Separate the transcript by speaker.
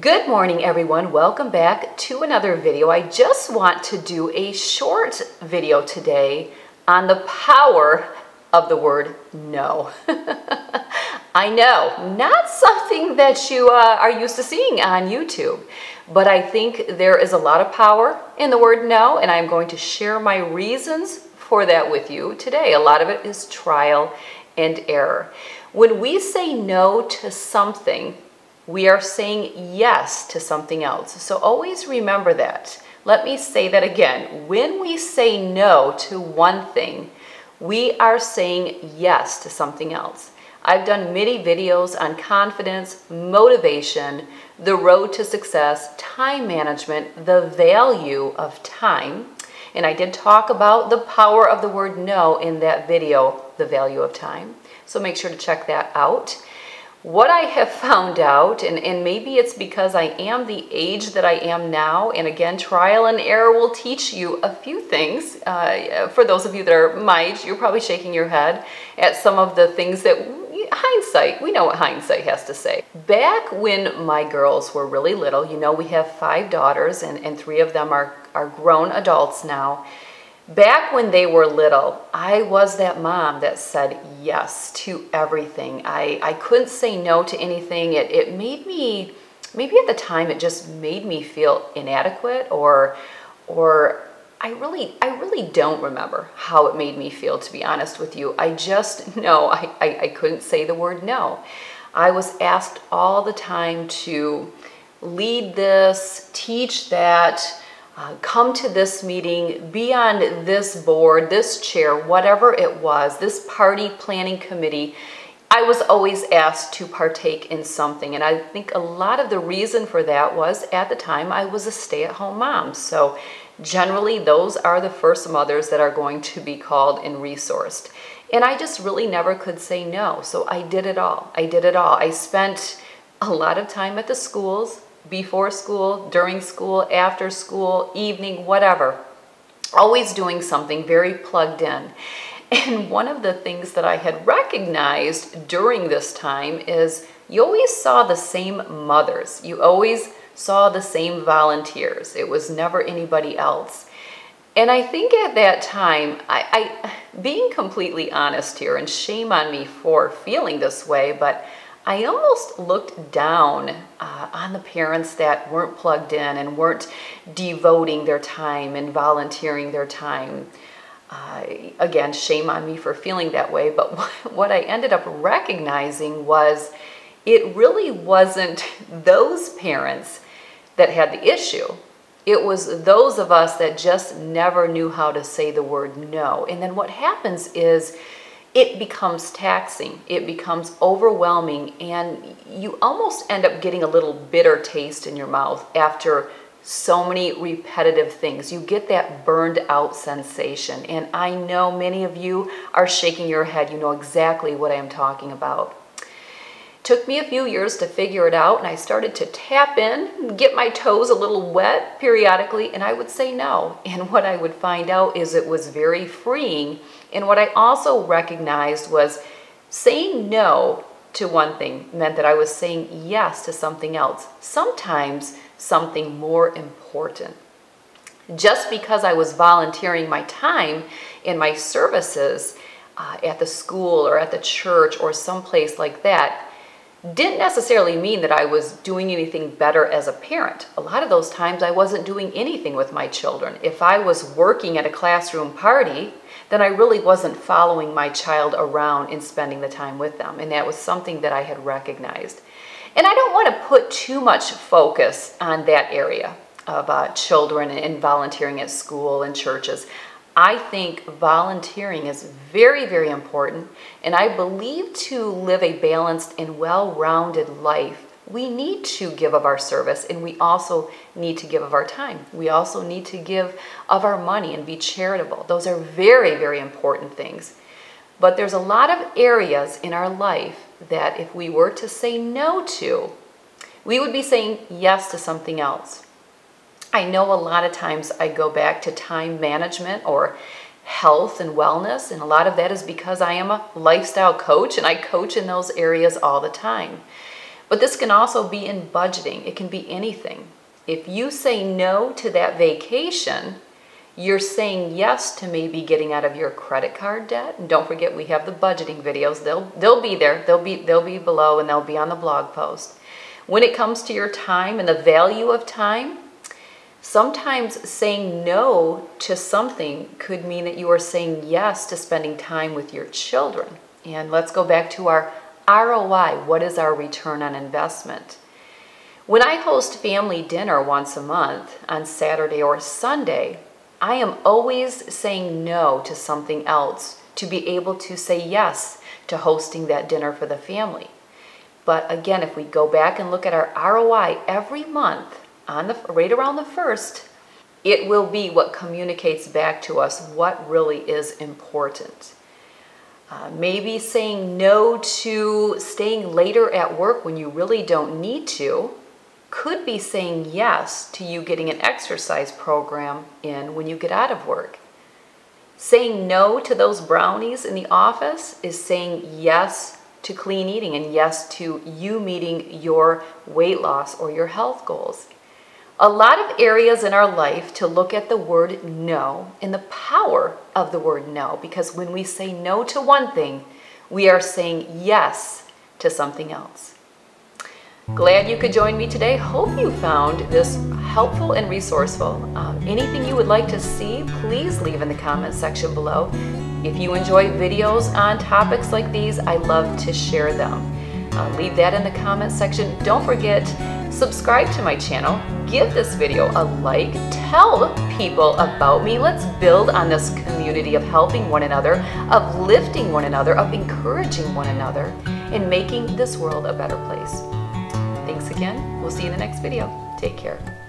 Speaker 1: Good morning, everyone. Welcome back to another video. I just want to do a short video today on the power of the word no. I know, not something that you are used to seeing on YouTube, but I think there is a lot of power in the word no, and I'm going to share my reasons for that with you today. A lot of it is trial and error. When we say no to something, we are saying yes to something else. So always remember that. Let me say that again. When we say no to one thing, we are saying yes to something else. I've done many videos on confidence, motivation, the road to success, time management, the value of time. And I did talk about the power of the word no in that video, the value of time. So make sure to check that out. What I have found out, and maybe it's because I am the age that I am now, and again, trial and error will teach you a few things. For those of you that are my age, you're probably shaking your head at some of the things that, hindsight, we know what hindsight has to say. Back when my girls were really little, you know, we have 5 daughters, and 3 of them are grown adults now. Back when they were little, I was that mom that said yes to everything. I couldn't say no to anything. It made me, maybe at the time, it just made me feel inadequate, or I really don't remember how it made me feel, to be honest with you. I just know I couldn't say the word no. I was asked all the time to lead this, teach that, come to this meeting, be on this board, this chair, whatever it was, this party planning committee. I was always asked to partake in something, and I think a lot of the reason for that was at the time I was a stay-at-home mom. So generally those are the first mothers that are going to be called and resourced. And I just really never could say no, so I did it all. I spent a lot of time at the schools, before school, during school, after school, evening, whatever. Always doing something, very plugged in. And one of the things that I had recognized during this time is you always saw the same mothers. You always saw the same volunteers. It was never anybody else. And I think at that time, being completely honest here, and shame on me for feeling this way, but I almost looked down on the parents that weren't plugged in and weren't devoting their time and volunteering their time. Again, shame on me for feeling that way, but what I ended up recognizing was it really wasn't those parents that had the issue. It was those of us that just never knew how to say the word no. And then what happens is it becomes taxing, it becomes overwhelming, and you almost end up getting a little bitter taste in your mouth after so many repetitive things. You get that burned out sensation, and I know many of you are shaking your head. You know exactly what I am talking about. Took me a few years to figure it out, and I started to tap in, get my toes a little wet periodically, and I would say no. And what I would find out is it was very freeing. And what I also recognized was saying no to one thing meant that I was saying yes to something else, sometimes something more important. Just because I was volunteering my time in my services at the school or at the church or someplace like that didn't necessarily mean that I was doing anything better as a parent. A lot of those times I wasn't doing anything with my children. If I was working at a classroom party, then I really wasn't following my child around and spending the time with them. And that was something that I had recognized. And I don't want to put too much focus on that area of children and volunteering at school and churches. I think volunteering is very, very important, and I believe to live a balanced and well-rounded life, we need to give of our service, and we also need to give of our time. We also need to give of our money and be charitable. Those are very, very important things. But there's a lot of areas in our life that if we were to say no to, we would be saying yes to something else. I know a lot of times I go back to time management or health and wellness, and a lot of that is because I am a lifestyle coach and I coach in those areas all the time. But this can also be in budgeting. It can be anything. If you say no to that vacation, you're saying yes to maybe getting out of your credit card debt. And don't forget, we have the budgeting videos. They'll be there. They'll be below, and they'll be on the blog post. When it comes to your time and the value of time, sometimes saying no to something could mean that you are saying yes to spending time with your children. And let's go back to our ROI. What is our return on investment? When I host family dinner once a month on Saturday or Sunday, I am always saying no to something else to be able to say yes to hosting that dinner for the family. But again, if we go back and look at our ROI every month, right around the 1st, it will be what communicates back to us what really is important. Maybe saying no to staying later at work when you really don't need to could be saying yes to you getting an exercise program in when you get out of work. Saying no to those brownies in the office is saying yes to clean eating and yes to you meeting your weight loss or your health goals. A lot of areas in our life to look at the word no and the power of the word no, because when we say no to one thing, we are saying yes to something else. Glad you could join me today. Hope you found this helpful and resourceful. Anything you would like to see, please leave in the comment section below. If you enjoy videos on topics like these, I love to share them. Leave that in the comment section. Don't forget, subscribe to my channel. Give this video a like. Tell people about me. Let's build on this community of helping one another, of lifting one another, of encouraging one another, and making this world a better place. Thanks again. We'll see you in the next video. Take care.